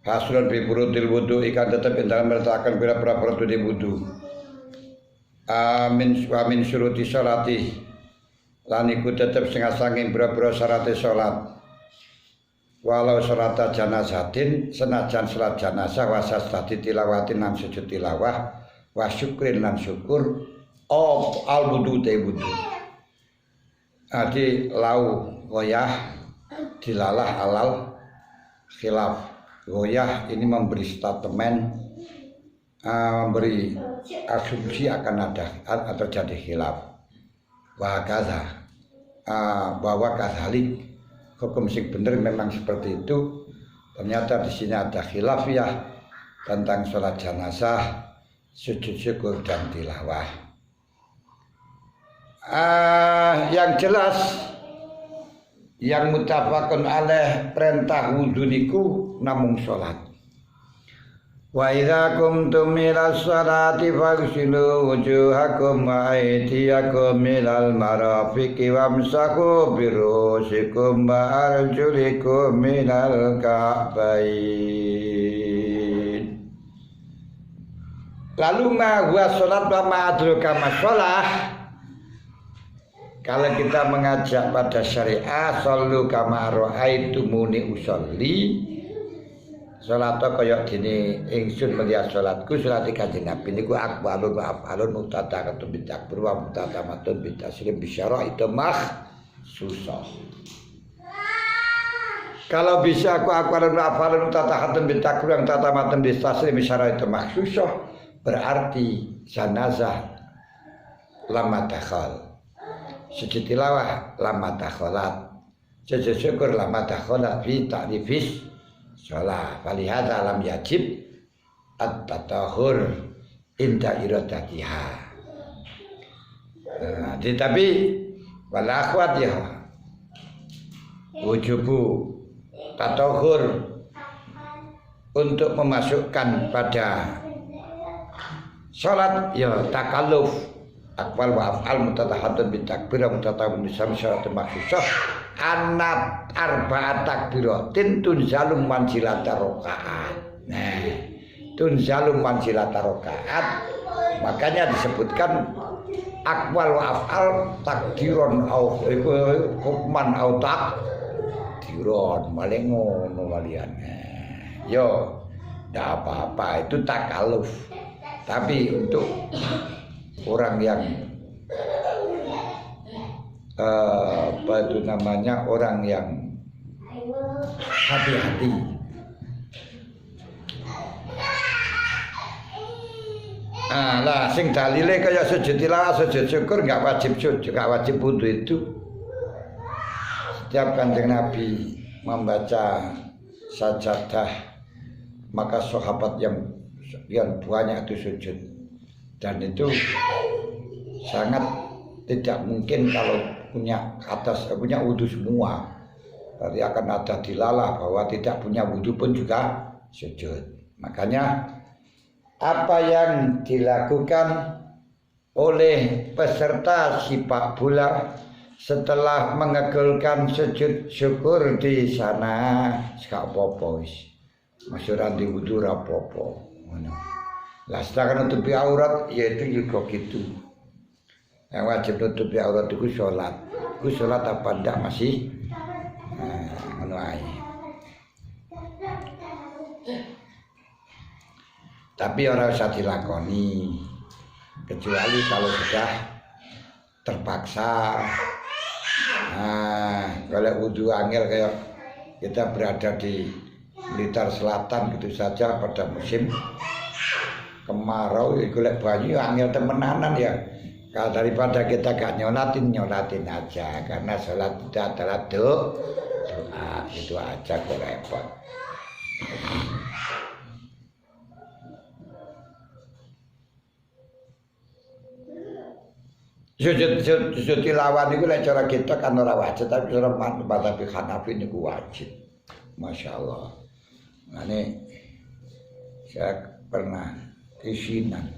Hasulun bi furutil wudu ikan tetep ing dalem mertakan pira-pira fardu wudu. Amin syuruti sholati lan iku tetep sing sanging pira-pira syarate salat. Walau salat janazatin senajan salat janazah wasas tadi tilawatin lan sujud tilawah wa syukrin lan syukur al wudu te wudu. Adi lau goyah dilalah alal khilaf. Goyah ini memberi statement, memberi asumsi akan ada atau jadi khilaf. Wa kaza bahwa kazalik hukum sing bener memang seperti itu. Ternyata di sini ada khilafiyah tentang sholat jenazah, sujud syukur dan tilawah. Yang jelas yang mutafakun alaih perintah wudu niku namung sholat. Wa idza qumtum ila sholati faghsilu wujuhakum wa aydiyakum ilal marafiqi wamsahu bi ru'usikum wa arjulikum minal ka'bain. Lalu ma huwa sholat wa ma adraka ma sholah. Kalau kita mengajak pada syariat sallu kama ra'aitumuni usolli, salat kaya dene ingsun melihat salatku salat Kanjeng Nabi niku aqwalun wa af'alun mutatamatun bitakbir wa mutatamatun bitaslim bisyara itu susah. Kalau bisa aku aqwalun wa af'alun mutatamatun bitakbir wa mutatamatun bitaslim bisyara itu susah, berarti janazah lama dakhal. Sujud tilawah lama dakhalat, sujud syukur lama dakhalat fi ta'rifis shalah. Falihadza lam yajib at-tatahhur inda iradatiha. Tetapi wal akhwat ya wujubu tatahhur untuk memasukkan pada salat ya takalluf akwal wa af'al mutatahaddun bitakbir wa mutatahaddun bisam syaratun maksusah anat arba'at takbiratin tunzalum manzilata rakaat. Nah, tunzalum manzilata rakaat makanya disebutkan akwal wa af'al takdiron au hukman au takdiron maling ngono walian. Yo ndak apa-apa itu takaluf. Tapi untuk orang yang apa itu namanya, orang yang hati-hati, lah sing dalile kaya sujud tilawah sujud syukur enggak wajib sujud, enggak wajib wudu itu. Setiap Kanjeng Nabi membaca sajadah maka sahabat yang banyak itu sujud. Dan itu sangat tidak mungkin kalau punya wudu semua. Berarti akan ada dilalah bahwa tidak punya wudu pun juga sujud. Makanya apa yang dilakukan oleh peserta sepak bola setelah mengegelkan sujud syukur di sana gak apa-apa wis. Masyhur di wudu ra apa-apa. Lah sedangkan nutupi aurat yaitu juga gitu. Yang wajib nutupi aurat itu sholat. Itu sholat apa enggak masih ngono ae. Tapi orang usah dilakoni kecuali kalau sudah terpaksa. Kalau wudu angel kayak kita berada di Blitar Selatan gitu saja pada musim kemarau, golek banyu angel temenanan ya. Kalau daripada kita gak nyolatin aja, karena sholat itu adalah doa, itu aja kok repot. Sujud tilawah niku lek cara kita kan ora wajib, tapi cara madzhab Hanafi niku wajib. Masya Allah. Ini saya pernah isinan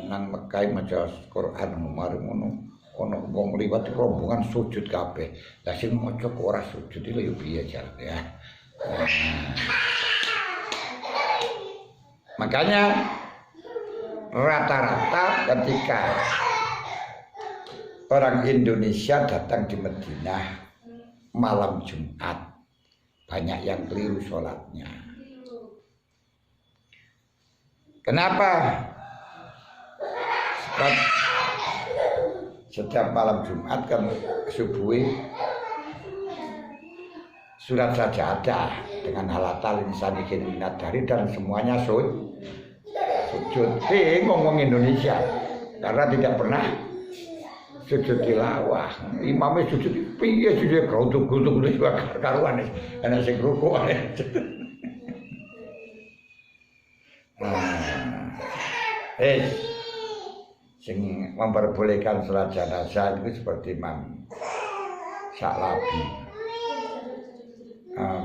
nang Mekah maca Quran mari ngono ana wong liwat rombongan sujud kabeh. Lah sing maca kok ora sujud iki yo piye jarane ya. Makanya rata-rata ketika orang Indonesia datang di Madinah malam Jumat, banyak yang keliru sholatnya. Kenapa? Setiap malam Jumat kan subuh surat sajadah dengan halatal insani minat dari dan semuanya sujud. Ngomong Indonesia karena tidak pernah sujud tilawah. Imamnya sujud piye sujud grutuk-grutuk wis karuan ana sing rukuk. Sing memperbolehkan salat jenazah itu seperti Imam Sya'labi.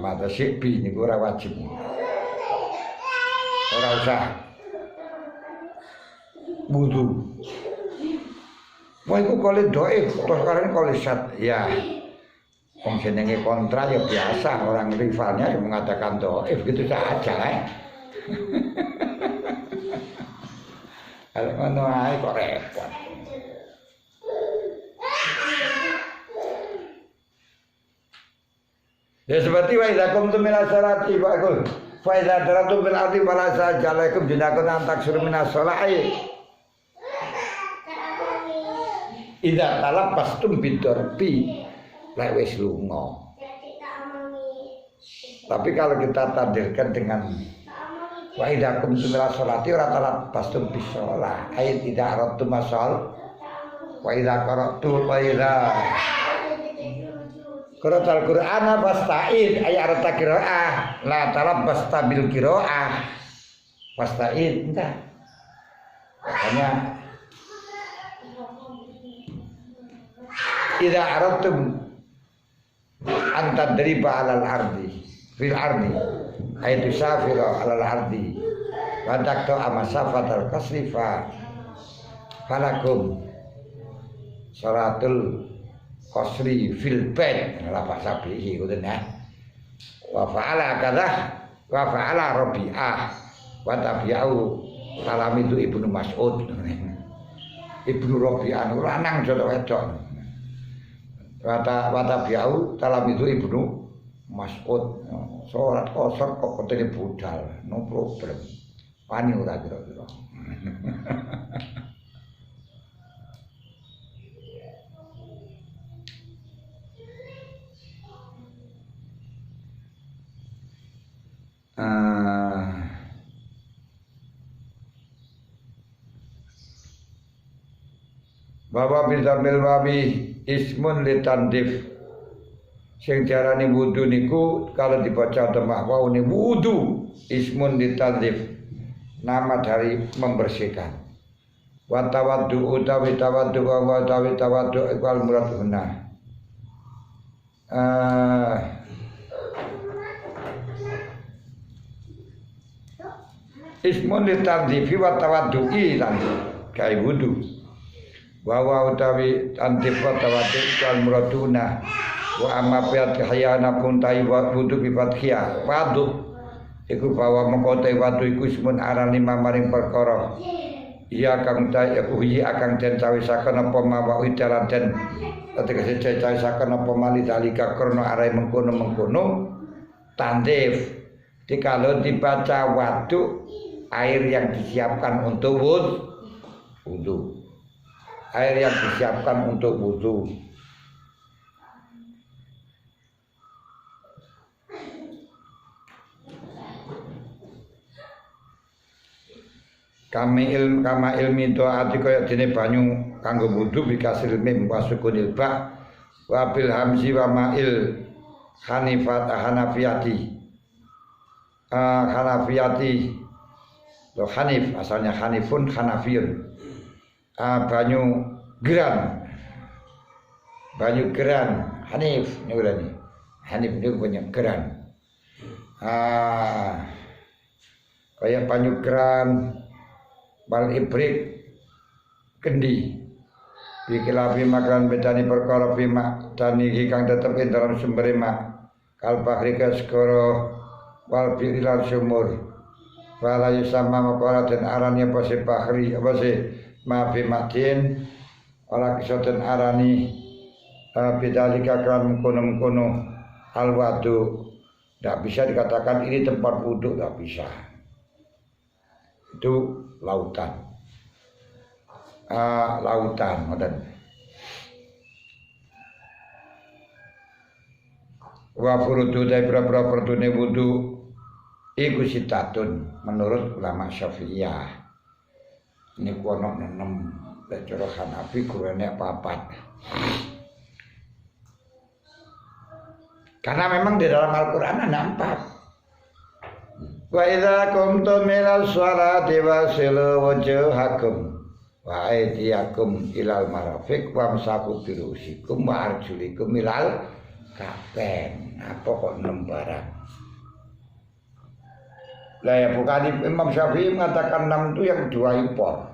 Mata Syi'bi niku ora wajib. Ora usah wudu. Wah iku kole dhaif, terus karene kole syad. Ya. Wong jenenge kontra ya biasa, orang rivalnya yang mengatakan dhaif gitu saja. Kalau ngono ae kok repot. Ya seperti wa idza qumtum min as-salati faqul fa idza daratum bil ardi fala sajalakum junakun antak suruh min as-salati. Idza talabbastum bidorbi lek wis lunga. Tapi kalau kita takdirkan dengan wa idza qumtum ila sholati ora talabbastum bis shalah ay tidak aratum masal wa idza qara'tu wa idza qara'tal qur'ana fasta'id ay arata qira'ah la talabbasta bil qira'ah fasta'id entah. Makanya idza aratum anta dariba 'alal ardi fil ardi ayatu safira 'alal ardi wa takto amasafatal kasrifa falakum salatul qasri fil bait la pasabihi ngoten ya wa fa'ala kadza wa fa'ala rabi'ah wa tabi'u salam itu Ibnu Mas'ud Ibnu Rabi'ah lanang jodoh wedok wa tabi'u salam itu Ibnu Mas'ud sholat kosor kok ketene budal, no problem. Wani ora kira-kira. Bahwa bidzamil wabi ismun litandif. Sing diarani wudu niku kalau dibaca temak wau ni wudu ismun litandif, nama dari membersihkan. Wa tawaddu utawi tawaddu wa utawi tawaddu iqal murad huna. Ismun litandif wa tawaddu'i lan kai wudu. Wa utawi tandif wa tawaddu iqal murad huna. Wa amma fiat hayana pun tai wa wudu bi fathia wadu iku bahwa mengkote wadu iku ismun aran lima maring perkara iya kang tai aku hi akang den cawisaken apa mawa dalan den tegese cawisaken apa mali dalika krana arae mengkono-mengkono tandif dikalo dibaca wadu air yang disiapkan untuk wudu air yang disiapkan untuk wudu. Kama ilmi doati kaya dene banyu kanggo wudu bikasil mim wasukunil ba wa bil hamzi wa ma'il hanafiyati lo hanif asalnya hanifun hanafiyun banyu geran hanif ini hanif itu banyak geran kayak banyu geran bal ibrik kendi bikilafi makan bedani perkara bima dan iki kang tetep ing dalam sumber mak kal bahrika skoro wal bilan sumur wala yusama maqala den arani apa si bahri apa si mafi madin ora bisa den arani bidalika kan kono-kono alwadu tidak bisa dikatakan ini tempat wudhu, tidak bisa. Itu lautan modern. Wa furudu dai berapa perdune wudu iku sitatun menurut ulama Syafi'iyah. Ini kuono 6 lek cara Hanafi kurane papat. Karena memang di dalam Al-Qur'an ada 4. Wa idza qumtum minal sholati wasilu wujuhakum wa aydiyakum ilal marafiq wamsaku birusikum wa arjulikum ilal kapen. Apa kok 6 barang? Lah ya bukan Imam Syafi'i mengatakan 6 itu yang 2 impor.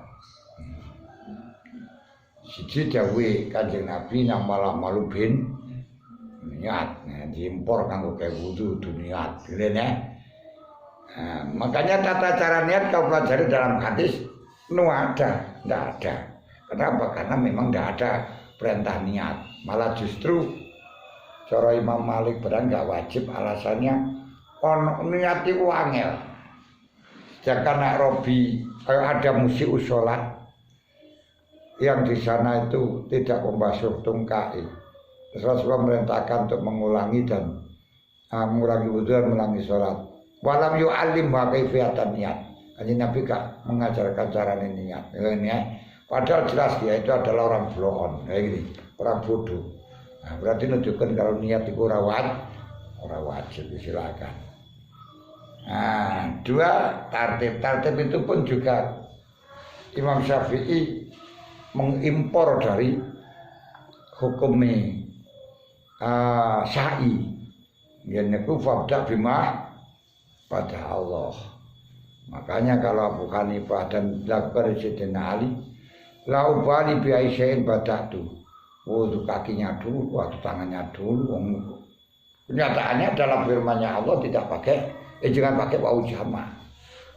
Siji dawuh Kanjeng Nabi nang malam bin niat diimpor kanggo kayak wudu niat rene. Makanya tata cara niat kau pelajari dalam hadis ada, tidak ada. Kenapa? Karena memang tidak ada perintah niat. Malah justru cara Imam Malik berang nggak wajib, alasannya niat itu angel. Sedangkan nak Robi ada musik usolat yang di sana itu tidak membasuh tungkai. Rasulullah memerintahkan untuk mengulangi dan mengulangi wudhu dan mengulangi sholat. Walam yu'alim wa kaifiyatan niat. Kanjeng Nabi gak mengajarkan cara niat. Ini ya. Padahal jelas dia itu adalah orang bloon, kayak gini, orang bodoh. Nah, berarti menunjukkan kalau niat itu orang wajib, silakan. Nah, 2 tartib itu pun juga Imam Syafi'i mengimpor dari hukumnya sa'i yang itu fabda bima pada Allah. Makanya kalau Abu Hanifah dan dilakukan Sayyidina Ali la ubali bi aisya'in badatu wudu kakinya dulu, waktu tangannya dulu. Kenyataannya dalam firman-Nya Allah tidak pakai jangan pakai wau jama.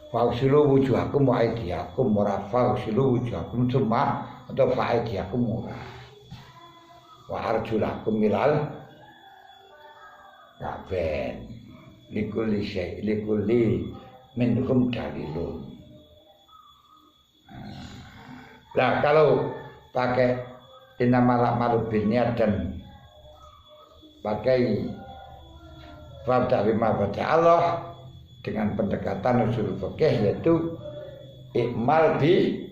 Fausilu wujuhakum wa aydiyakum wa fausilu wujuhakum summa atau fa aydiyakum wa arjulakum milal kaben likulli syai likulli minhum dalilun. Nah, kalau pakai innamal a'malu binniyat dan pakai fabda bima bada Allah dengan pendekatan usul fikih yaitu ikmal bi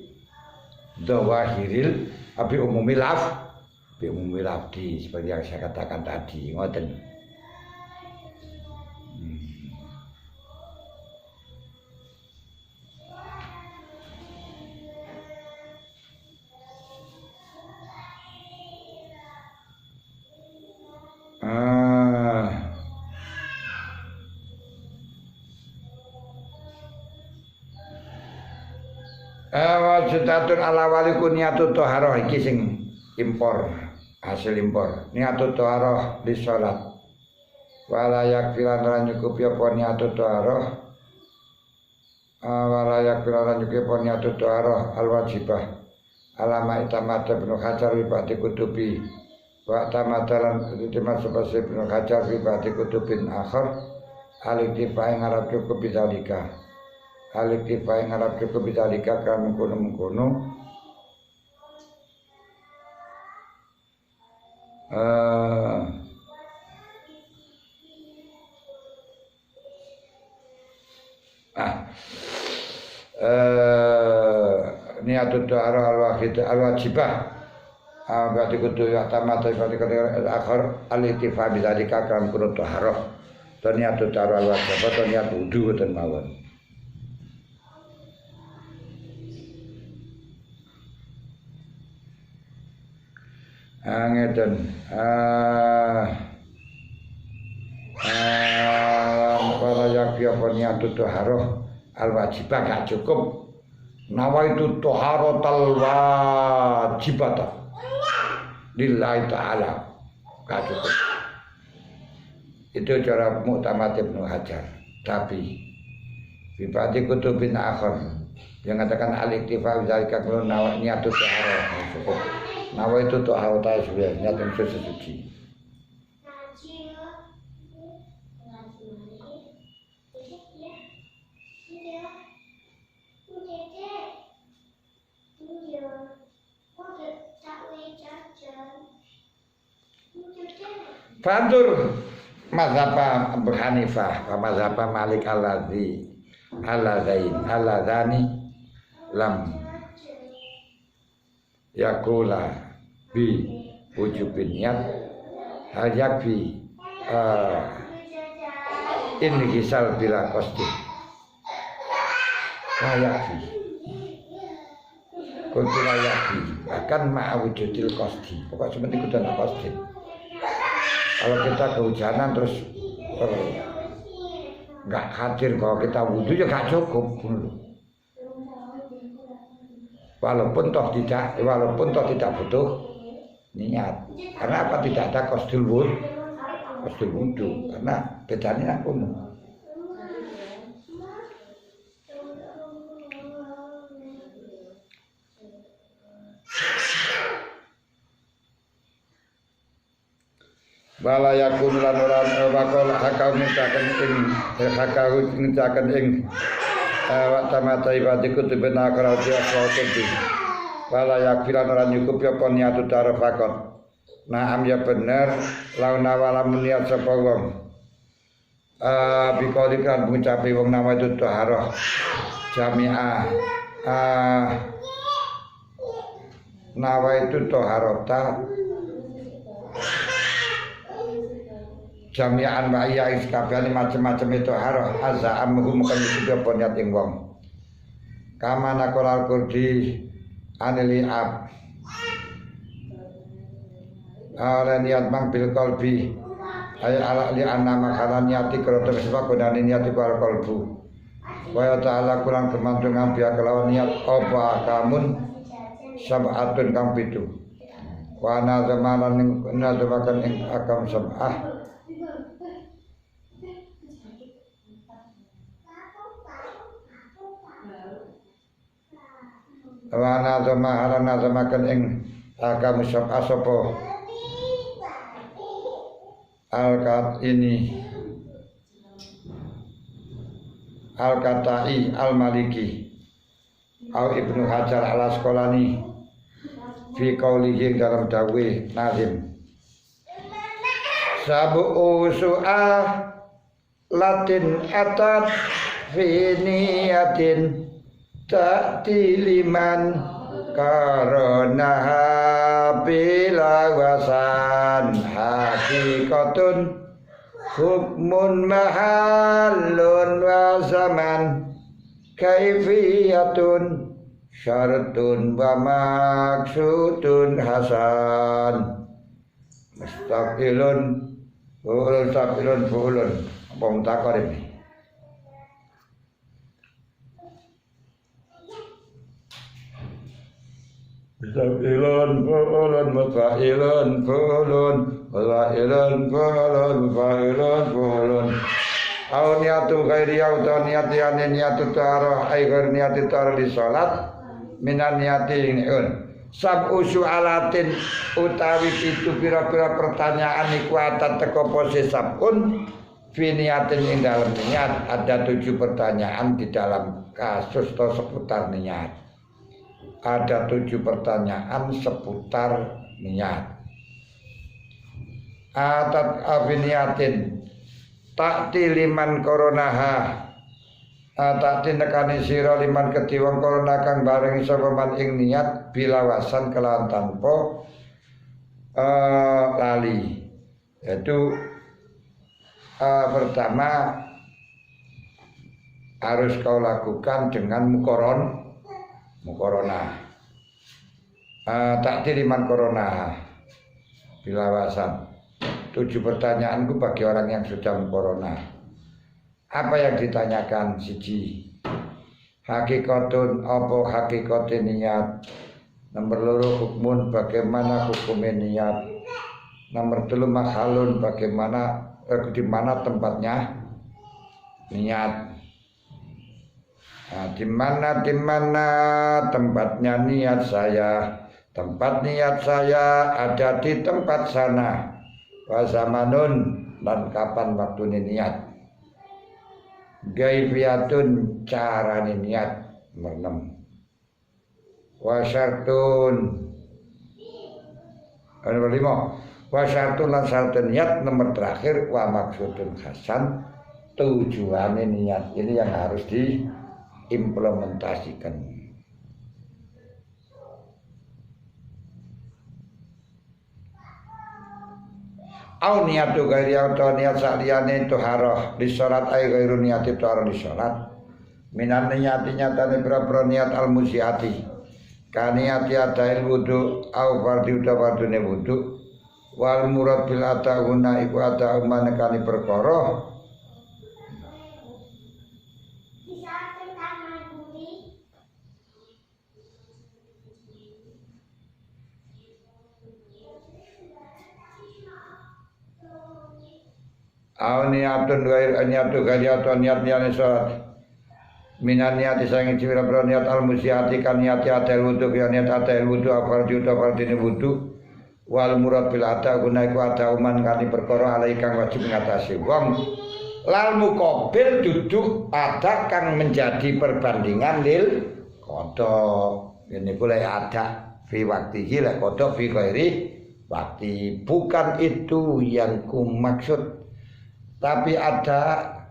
dzawahiril abi umumil lafzi seperti yang saya katakan tadi, ngoten. Wajudatun ala wali kunyatu toharoh iki sing impor, hasil impor. Niatu toharoh di sholat walayak filan nyukupi apa niatu toharoh walayak filan nyukupi apa niatu toharoh al-wajibah alama itamata bin Hajar wibati kutubi wa tamatalan itimat sebasi bin Hajar wibati kutubin akhir aliktifai ngarap cukup bidalika aliktifai ngarap cukup bidalika kan mengkono-mengkono niatut doa al-wajibah berarti kudu tamata berarti akhir al-ittifa bidzalika kan kudu taharah dan niatut doa al-wajibah dan niat wudu dan mawon. Ngeten para yakya niatut taharah al-wajibah gak cukup. Nawaitu taharatal wajibata lillahi ta'ala gak cukup. Itu cara Mu'tamad Ibnu Hajar. Tapi Bibati kutubin akhir yang katakan al-iktifa bizalika kulun nawa niatu tahara cukup nawa itu tahara tasbih niat yang suci. Fantur mazhab Abu Hanifah wa mazhab Malik al-Ladzani lam yakula bi wujubin niat hal yakfi inhisal bila qasdi yakfi kuntu yakfi akan ma'awujudil qasdi pokoknya seperti kudu ana qasdi. Kalau kita kehujanan terus nggak hadir kalau kita wudhu ya nggak cukup. Walaupun toh tidak butuh niat. Karena apa tidak ada qasdul wudhu karena bedanya kuno. Bala yakun lan ora bakal hakau mintakan ing wa tamata ibadiku tibena karati asawati bala yakilan ora nyukup ya pon niatu tarafakon naam ya bener launa walamun niat sapa wong bikolikan mengucapi wong nama itu taharah jami'ah nawa itu taharata jami'an wa iya iskabani macam-macam itu harah azamhum kan itu apa niat ing wong kama naqal qurdi anili ab ala niat mang bil qalbi ay ala li anna makalan niati kroto sebab kodane niati karo qalbu wa ta'ala kurang kemantungan biya kelawan niat apa kamun sab'atun kang pitu wa nazamanan ing nazamakan ing akam sab'ah wana zama harana zamakan ing agam sab'ah sapa al-kat ini al-katai al-maliki au ibnu hajar al-asqalani fi qaulihi dalam dawe nazim sabu su'ah latin atat fi niyatin ta'ti liman karonaha bilawasan hakikatun hukmun mahallun wa zaman kaifiyatun syartun wa maksudun hasan mustaqilun fu'ulun apa mutakar ini mustaqilun fu'ulun mutfa'ilun fu'ulun mutfa'ilun fu'ulun mutfa'ilun fu'ulun au niatu ghairi au niati niatu ta'arah ai ghairi niati ta'arah di salat minan niati niun sab usu'alatin utawi pitu pira-pira pertanyaan iku atat teko pose sabun fi niatin ing dalam niat ada 7 pertanyaan di dalam kasus atau seputar niat. Ada 7 pertanyaan seputar niat. Atat abiniatin takti liman koronaha takti nekani sira liman ketiwang korona kang bareng sapa man ing niat bilawasan kelawan tanpa lali. Yaitu pertama harus kau lakukan dengan mukorona takdir iman korona bilawasan. 7 pertanyaanku bagi orang yang sudah mukorona. Apa yang ditanyakan? Siji, hakikatun apa hakikate niat. Nomor 2 hukmun bagaimana hukumnya niat. Nomor 3 makhalun bagaimana di mana tempatnya niat. Nah, di mana tempatnya niat saya. Tempat niat saya ada di tempat sana. Wa zamanun, dan kapan waktu niat. Gaifiyatun, cara niat. Nomor 6. Wa syartun. Nomor 5. Wa syartun lan syarat niat. Nomor terakhir wa maksudun hasan, tujuan niat. Ini yang harus diimplementasikan. Au niatu gairi atau niat saliyane toharoh di sholat ay gairu niati toharoh di sholat. Minan niati nyatane berapa niat al musiati. Kaniati adail wudu au fardi uta fardune wudu. Wal murad bil atahuna iku atahuma nekani perkara. Au niatun gair niatu gairi atau niat sholat. Minan niati sange cira niat al musiati kan niati atel wudu ya niat atel wudu fardi uta fardine wudu. Wal murad bil ata guna iku ata uman kani perkara alai kang wajib ngatasi wong. Lal muqabil duduk ada kang menjadi perbandingan lil kodok. Ini boleh ada fi waktihi la kodok fi ghairi wakti. Bukan itu yang ku maksud, tapi adalah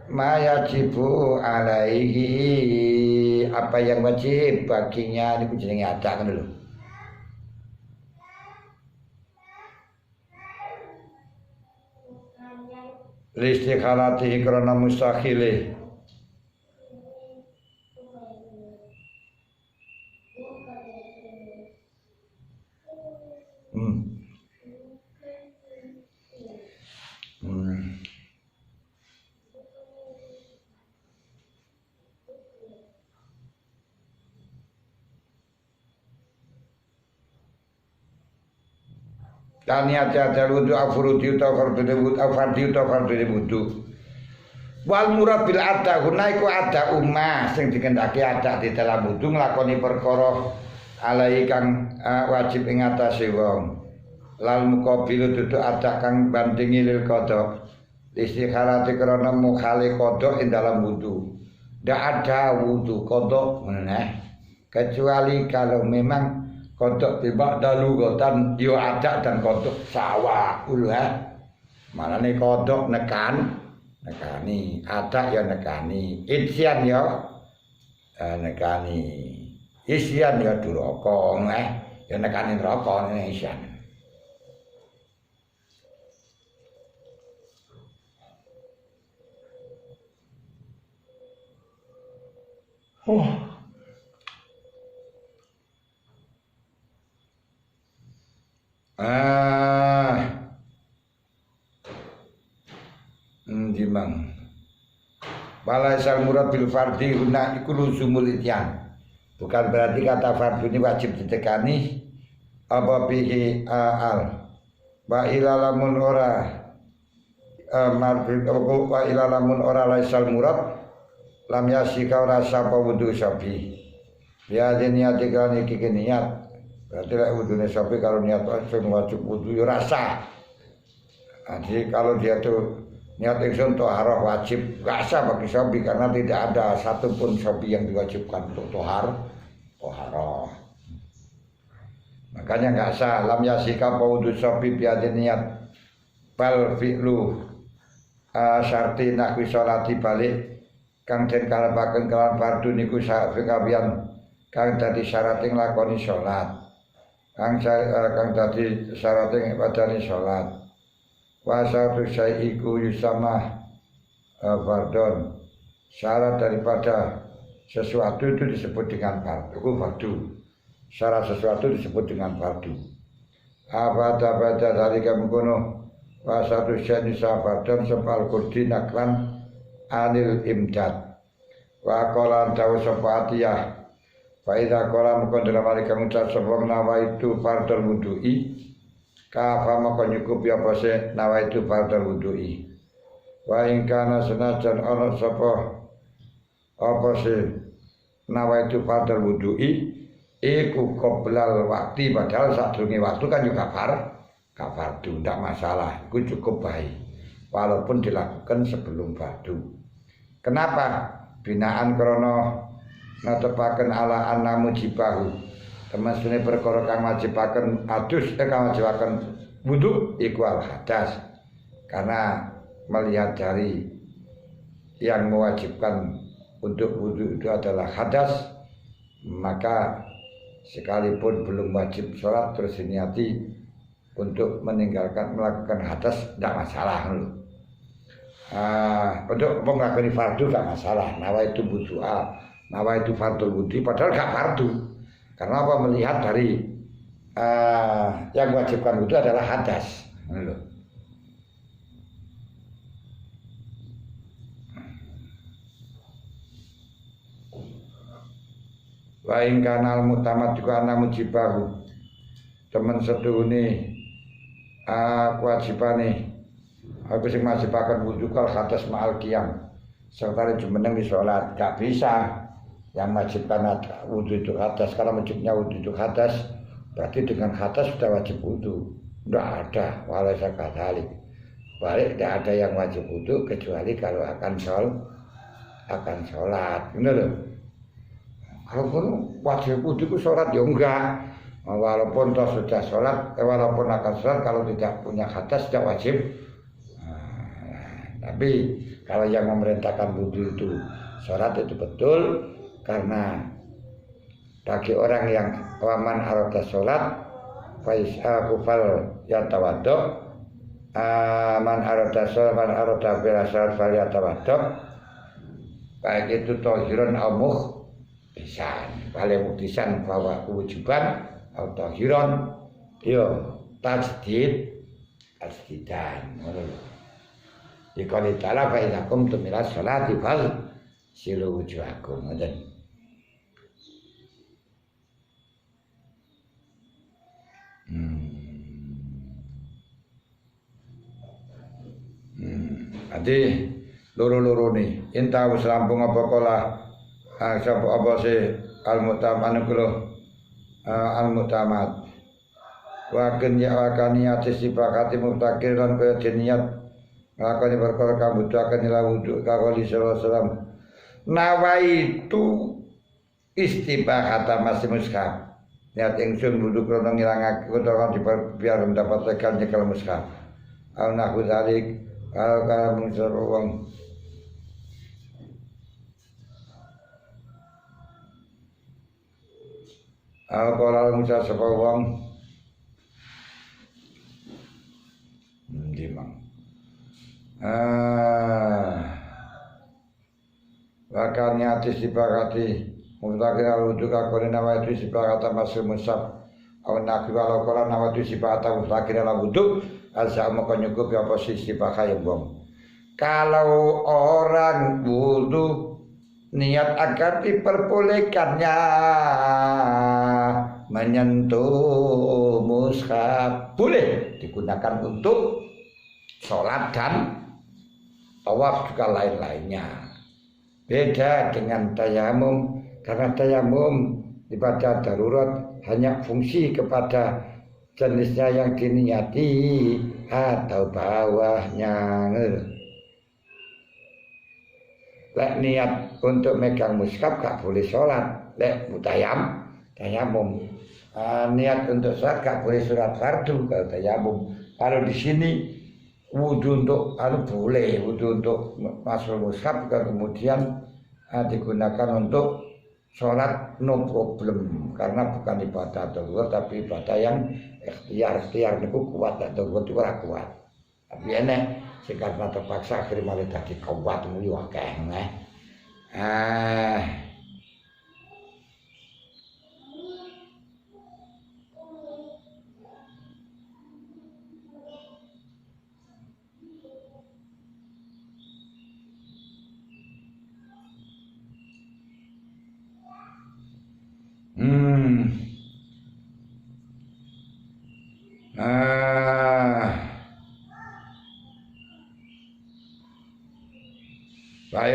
ma yajibu alaihi, apa yang wajib baginya. Ini jenenge ada kan dulu. Listikhalatihi karena mustakhili. Taniat ada wudu afrudi utawa fardhu wudu afardi utawa fardhu wudu. Wal murad bil ada gunaiku ada ummah sing dikendaki ada di dalam wudu nglakoni perkara alai kang wajib ing atase wong. Lal muqabilu dudu ada kang bandingi lil qada. Istikharati karena mukhali qada ing dalam wudu. Ndak ada wudu qada meneh kecuali kalau memang kodok tiba dalu gotan yo ada dan kodok sawa ulah. Malane kodok nekani ada ya nekani isyan ya nekani isyan ya duraka ya nekani neraka ning isyan. Jimang balaisal murad bil fardi guna iku luzumul ityan. Bukan berarti kata fardu ini wajib ditekani apa bihi al wa ilalamun ora marfi wa ilalamun ora laisal murad lam yasika ora sapa wudu sapi ya niat iklan iki niat. Berarti lek wudune sapi kalau niat sing wajib wudu ya rasa. Jadi kalau dia tuh niat ingsun toharah wajib gak sah bagi sapi karena tidak ada satupun sapi yang diwajibkan untuk toharah. Makanya gak sah lam yasika wudu sapi biade niat bal fi'lu syarti nahwi sholati balik kang den kalepaken kelawan fardu niku sakabian kang dadi syarat nglakoni salat. Kang dadi syarat ibadane salat. Wa syaratu syai'iku yusama fardhon. Syarat daripada sesuatu itu disebut dengan fardu. Syarat sesuatu disebut dengan fardu. Apa dari kamu kono wa syaratu syai'i fardhon sepal kurdi naklan anil imdad. Wa qala dawu sapa atiyah. Fa idza qala mukon dalam hari kamu tasawwur nawa itu fardhul wudu'i kafa maka nyukupi apa se nawa itu fardhul wudu'i. Wa in kana senajan ana sapa apa sih nawaitu fardal wudu'i iku qoblal waktu, padahal sadurunge waktu kan juga gak fardu, ndak masalah, itu cukup baik walaupun dilakukan sebelum fardu. Kenapa? Binaan krono natepaken ala anna mujibahu, temesune perkara kang wajibaken kang wajibaken wudu iku al hadas, karena melihat dari yang mewajibkan untuk wudu itu adalah hadas, maka sekalipun belum wajib sholat terus diniati untuk melakukan hadas tidak masalah. Untuk melakukan fardu tidak masalah. Nawaitu wudu'a, nawaitu fardul wudu, padahal gak fardu. Karena apa? Melihat dari yang mewajibkan wudu adalah hadas. Wa ing kanal mutamad juga ana mujibahu, temen seduhune kewajibane aku sing wajibaken wudu kal hadas ma'al qiyam serta jumeneng di salat. Gak bisa yang wajibkan wudu itu hadas, kalau wajibnya wudu itu hadas berarti dengan hadas sudah wajib wudu. Nggak ada, walau sakadalik balik, tidak ada yang wajib wudu kecuali kalau akan sholat. Bener loh. Kalau pun wajib wudu itu sholat ya enggak, walaupun toh sudah sholat, walaupun akan sholat kalau tidak punya hadas tidak wajib. Tapi kalau yang memerintahkan wudu itu sholat itu betul, karena bagi orang yang waman arada sholat fais'a kufal yatawaddo, man arada sholat man arada bila sholat fal yatawaddo, baik itu tohirun amuh pisan, paling muktisan bahwa kewajiban atau tahiron yo tajdidan. Dikali ta'ala fa idza qumtum ila sholati fal silu wujuhakum. Ade loro-loro nih inta wis rampung apa kala sapa apa sih al-mutamad al-mutamad wa niat sifakati mutakir lan kaya niat nglakoni perkara kang butuhaken ila wudu kali sallallahu alaihi wasallam. Nawaitu istibahata masih mushaf, niat ingsun wudu krana ngilangake utawa biar mendapatkan nyekel mushaf. Al nahu dzalik al kalam sarwang al-qala musa sapa wong ndimang wakani ati sipakati mutakir al-wudu kakone nawaitu sipakata masih musab awan nakwi walau qala nawaitu sipakata mutakir al-wudu azza maka nyukup apa sipakai wong. Kalau orang wudu niat agar diperbolehkannya menyentuh mushaf, boleh digunakan untuk sholat dan tawaf juga lain-lainnya. Beda dengan tayamum, karena tayamum ibadah darurat hanya fungsi kepada jenisnya yang diniati atau bawahnya. Lek niat untuk megang mushaf gak boleh sholat. Lek tayamum niat untuk sholat gak boleh sholat fardu kalau tayamum. Kalau di sini wudu untuk boleh, wudu untuk masuk mushaf kemudian digunakan untuk sholat no problem, karena bukan ibadah darurat tapi ibadah yang ikhtiar niku kuat atau itu ora kuat. Tapi enek sing karena terpaksa akhirnya malah dadi kuat muli akeh neh.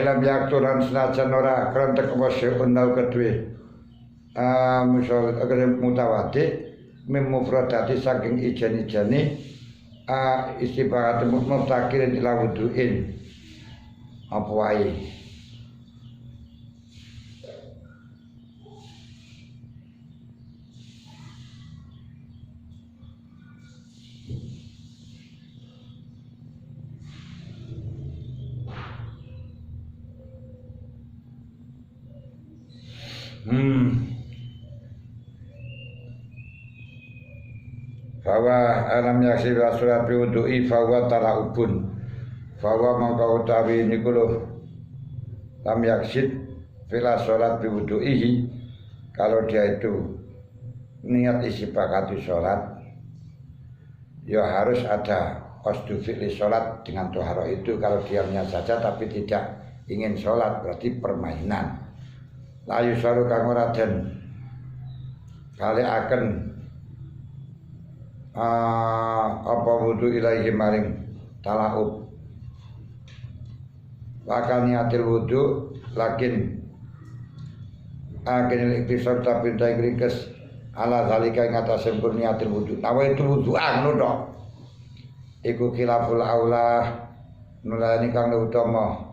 ilam yakturan senajan ora krentek apa seun nau kedue musyawat agar mutawati mimufradati saking ijan-ijane istibarat mutakirin ila wuduin apa wae bahwa alam yaksi surat biwudu'i bahwa talaubun bahwa mangka utawi niku lho lam yaksid fila sholat biwudu'ihi kalau dia itu niat isi bakati sholat ya harus ada qasdu fi'li sholat dengan toharo itu kalau diamnya saja tapi tidak ingin sholat berarti permainan layu saru kang ora den kali akan apa wudu ilaihi maring talaub bakal niatil wudu lakin agen iktisar tapi tak ringkes ala zalika ing atas niatil wudu nawa itu wudu ngono to iku khilaful aula nulani kang utama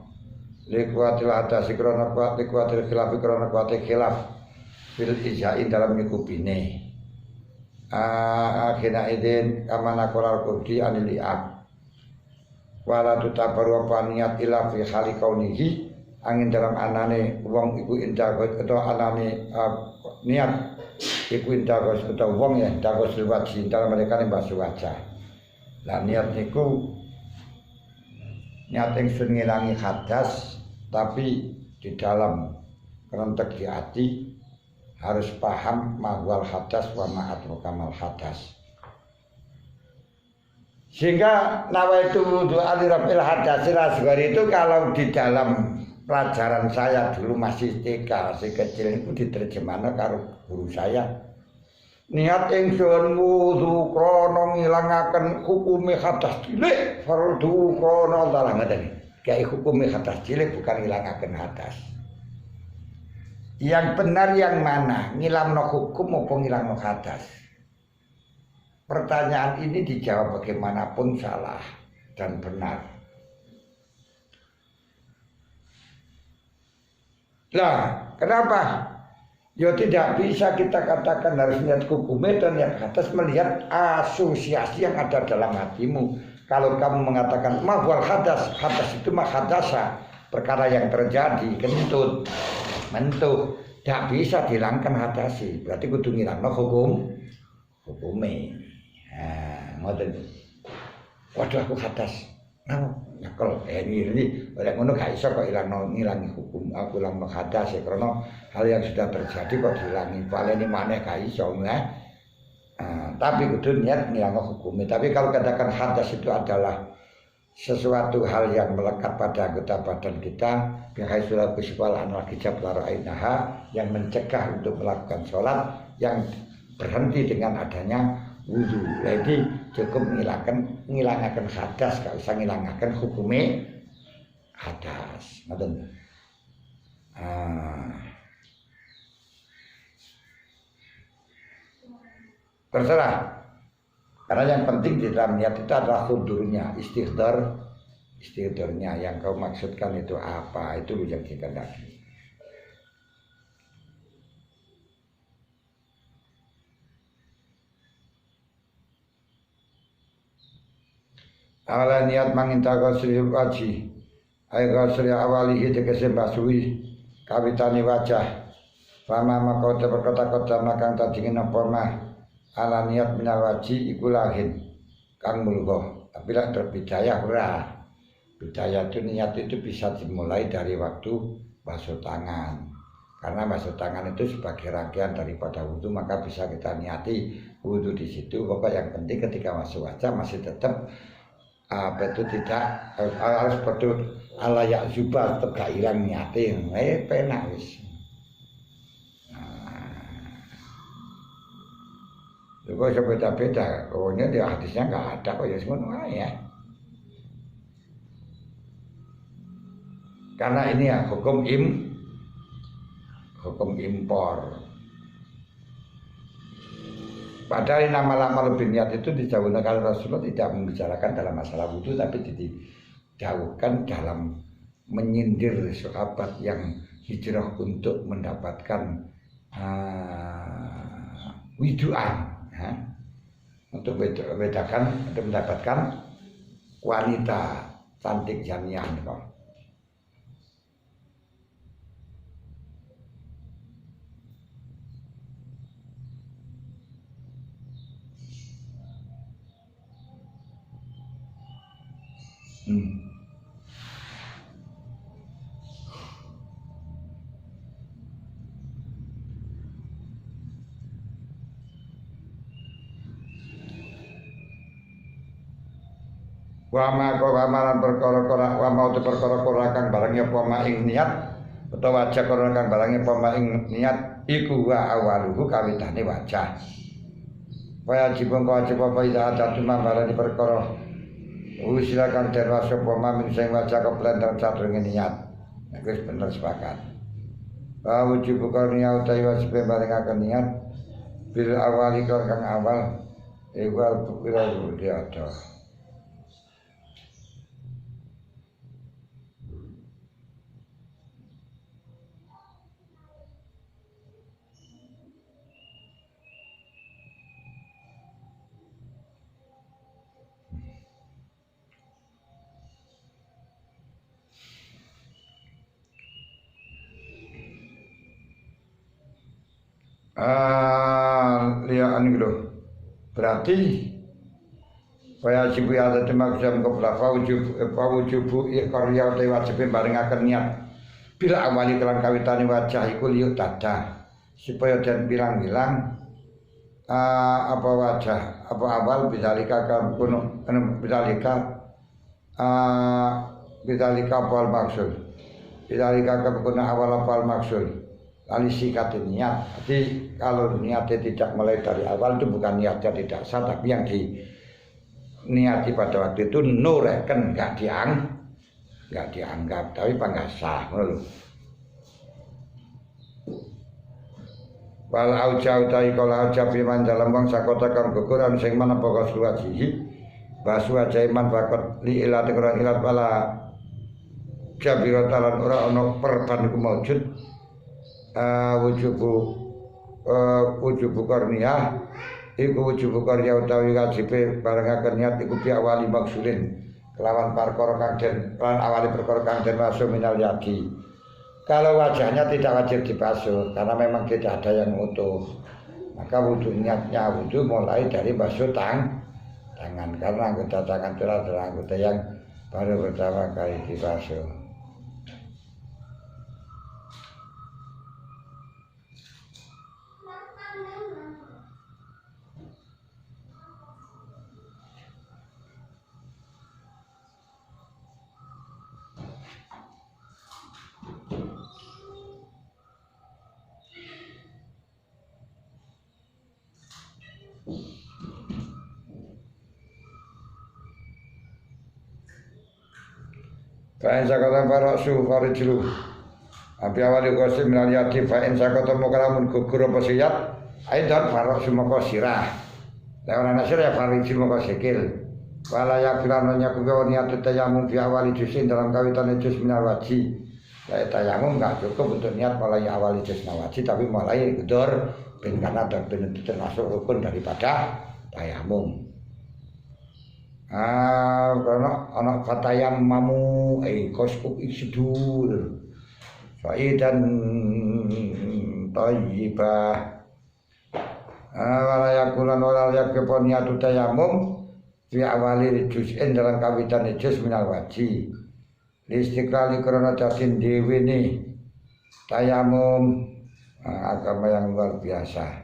likuatil atas krana kuat likuatil khilaf krana kuat khilaf fil ijai dalam nyukupine akhina idin kamana kolal kudi anil iab wala tutabaru apa niat ila fi khali kaunihi angin dalam anane wong iku indah atau anane niat iku indah atau wong ya dagus lewat cinta mereka ning basuh wajah lah niat niku niat ingsun ngilangi hadas tapi di dalam kerentek di hati harus paham mahwal hadas wa ma'atru kamal hadas sehingga nawaitu wudu alirafil hadas asghar itu kalau di dalam pelajaran saya dulu masih TK masih kecil itu diterjemahkan karo guru saya niat ingsun wudu krana ngilangaken hukume hadas cilik fardu krana dalah ngeten kayak hukume hadas cilik bukan ngilangaken hadas. Yang benar yang mana? Ngilangno hukum maupun ngilangno hadas? Pertanyaan ini dijawab bagaimanapun salah dan benar. Lah, kenapa? Ya tidak bisa kita katakan harus niat hukumnya dan niat hadas melihat asosiasi yang ada dalam hatimu. Kalau kamu mengatakan mahwal hadas, hadas itu mah hadasa, perkara yang terjadi, kentut. Mentuh tidak bisa dihilangkan hadasi berarti kudu ngilangno hukume ngoten waduh aku hadas nyekel ini oleh ngono gak iso kok ngilangi hukum aku ilangno hadas ya karena hal yang sudah terjadi kok dihilangi paleni maneh gak iso tapi kudu niat ngilangno hukume tapi kalau katakan hadas itu adalah sesuatu hal yang melekat pada anggota badan kita bihai surat biswal anwar hijab larainaha yang mencegah untuk melakukan sholat yang berhenti dengan adanya wudu jadi cukup ngilangkan hadas gak usah ngilangkan hukume hadas ngoten terserah. Karena yang penting di dalam niat itu adalah hudurnya, istighdarnya yang kau maksudkan itu apa, itu yang dikehendaki. Awal niat manginta ghusli wajhi, ay ghusli awalihi tegese basuhi kawitane wajah. Fama maka berkata-kata makang tadingin apa mah ala niat minal wajib iku lahin kang mulgo tapi lah berbidayah ora bidayah itu niat itu bisa dimulai dari waktu basuh tangan karena basuh tangan itu sebagai rangkaian daripada wudhu maka bisa kita niati wudhu di situ pokok yang penting ketika masuk wajah masih tetap apa itu tidak harus betul ala ya zubah tetap gak hilang niati penak wis. Juga beda-beda, pokoknya di hadisnya nggak ada kok ya semua ya. Karena ini ya hukum impor. Padahal nama-nama lebih niat itu dijauhkan kalau Rasulullah tidak membicarakan dalam masalah wudhu, tapi dijauhkan dalam menyindir sahabat yang hijrah untuk mendapatkan widuan, untuk bedakan, untuk mendapatkan wanita cantik jamiah. Wa ma amalan perkara-kara wa mau perkara-kara kang barangnya apa ing niat utawa wajah karo kang barangnya apa ing niat iku wa awaluhu kawitane wajah. Wajib wajib apa ida ada mambarani perkara silakan terwa sapa mamin sing wajah keplen dan sadurunge niat. Wis bener sepakat. Wajib karya utawi wajib barengaken niat bil awali kang awal iwal bukira diada. Lihat ini loh. Berarti wajib ada temak jam keberapa wujubu karya te wajib barengaken niat bila awali kelan kawitane wajah iku liuk tada supaya dan bilang-bilang apa wajah apa awal bisalika kan kuno bisalika apa maksud bisalika kan kuno awal apa maksud kali sikatin niat. Jadi kalau niatnya tidak mulai dari awal itu bukan niatnya tidak sah, tapi yang diniati pada waktu itu nureken nggak dianggap, tapi nggak sah. Wal auja utai kala auja biman dalam wong sakota kang guguran sing mana pokok suwajihi basu ajaiman bakot li ilat kurang ilat wala jabiratalan ora ono perban iku maujud wujubu karniyah iku wujubu karya utawi wajibe barengaken niat iku biawali maksudin kelawan perkara kang den lan awali perkara kang den masuk minal yadi. Kalau wajahnya tidak wajib dibasuh karena memang tidak ada yang utuh, maka wudhu niatnya wudhu mulai dari basuh tangan karena anggota tangan itu adalah anggota yang baru pertama kali dibasuh. Fa'in sakata farasu farijlu Abi awali kosi minal yadi fa'in sakata mukalamun gugur apa siyat aidan farasu maka sirah lewana nasir ya farijlu maka sikil walaya kiranonya kugawa niatu tayamum fi awali jusin dalam kawitan jus minal wajib. Tayamum enggak cukup untuk niat mulai awali jus minal wajib, tapi mulai gedor ben karena itu termasuk rukun daripada tayamum. Karena anak fatayam mamu kosku isdur faidan thayyibah wala yakulan wala yakfon niatu tayamum fi awali juz'in dalam kawitan juz minal wajib istiqlali karena jatin dewi nih tayamum agama yang luar biasa.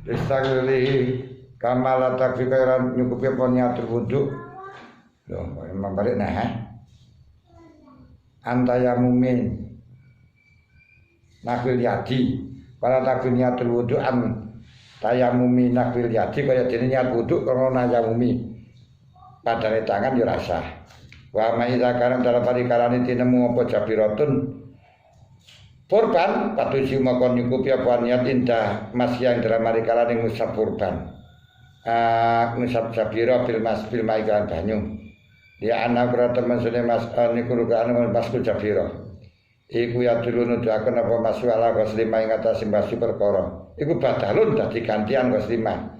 Istagli kamala takfi kairan nyukupi apa niatul wudhu. Loh, memang balik nah. antayamumin nafil yadi para tabiniatul wudu an tayamumi nafil yadi kaya dene niat wudu krana tayamumi padane tangan ya rasa wa ma'iza karam dalam parikarane tinemu apa jabiratun kurban patusi maka nyukupi apa niat indah masya yang dalam parikarane ngusap kurban ngusap jabira bil maikan banyu ya anak kira teman sune mas niku rukaan masku jabira iku ya dulu nuduhaken apa masu ala kaslima ing atase mbasi perkara iku badalun dadi gantian kaslima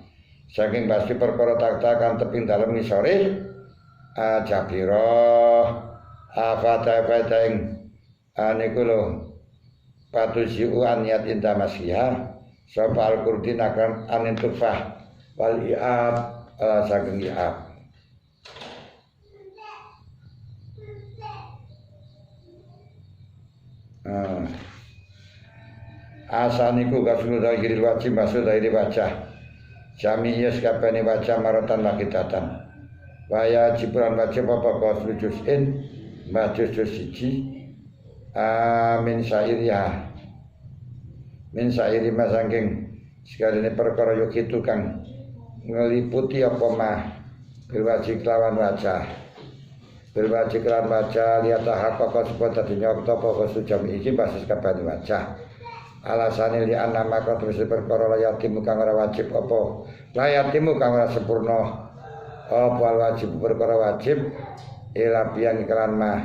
saking mbasi perkara tak-takan teping dalem ngisore jabira afata ing niku lho patusiu niat indah masyiha sapa al-qurdin akan anin tufah wal i'ab saking i'ab asaniku kasulu zahiril wajib maksud zahiri wajah jami'iyas kabani wajah maratan lakitatan waya jibran wajib apa kasulu juz'in majus juz siji min syairi masangking sekali ini perkara yuk itu kang ngeliputi apa mah berwajib lawan wajah berwajib lawan wajah lihat hakaka sebut tadi nyokto pokok sujam iki basis kabani wajah alasane li ana maka terus perkara layatimu kang ora wajib apa layatimu kang ora sempurna apa wajib perkara wajib ila biang iklan mah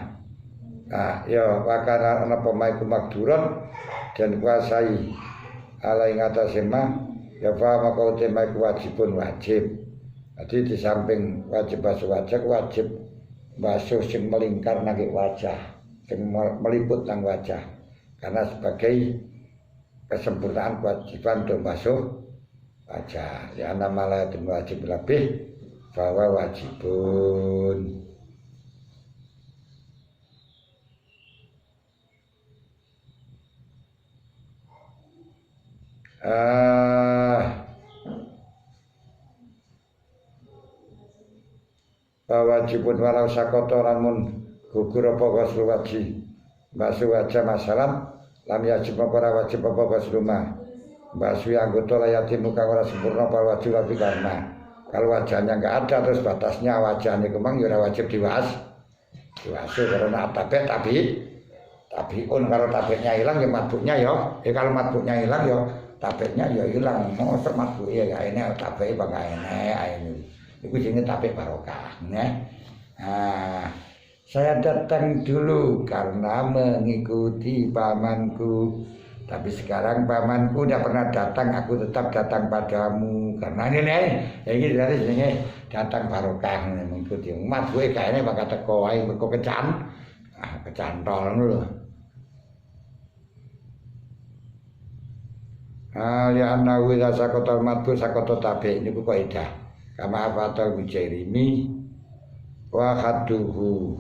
ya wakana ana pemaiku makduron dan kuasai ala ing atase mah ya fa maka utemai wajibun wajib jadi di samping wajib basuh wajah wajib basuh sing melingkar nang wajah sing meliput nang wajah karena sebagai kesempurnaan kewajiban untuk basuh wajah ya namanya itu wajib lebih bahwa wajibun wajibun walau sakoto lamun gugur apa ghusl wajib basuh wajah masalah lam yajib apa wajib apa ghusl rumah basuh anggota layatimu kang ora sempurna apa wajib tapi karena kalau wajahnya enggak ada terus batasnya wajahnya kemang ya wajib diwasuh karena tapi kalau tabeknya hilang ya matbuknya ya kalau matbuknya hilang ya tabeknya ya hilang mau matbuk ya ini tabek bangga ini itu jenenge tabek barokah saya datang dulu karena mengikuti pamanku tapi sekarang pamanku udah pernah datang aku tetap datang padamu karena ini dari sini datang barokah mengikuti matbuk kayaknya bakal teko ae mergo kecantol lho ya annahu idza sakata matbu sakata tabi niku kaidah kama afatal bijairimi wa hadduhu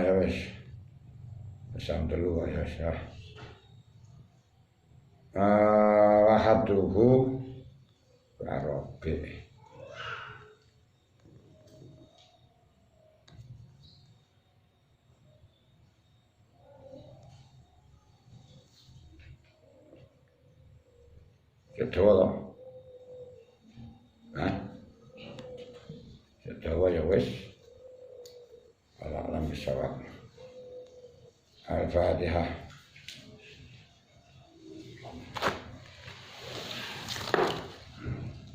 ya wis pesan telu ya syah wahaduhu karobe Jawa loh Jawa ya wis alam bisawab Al-Fatihah.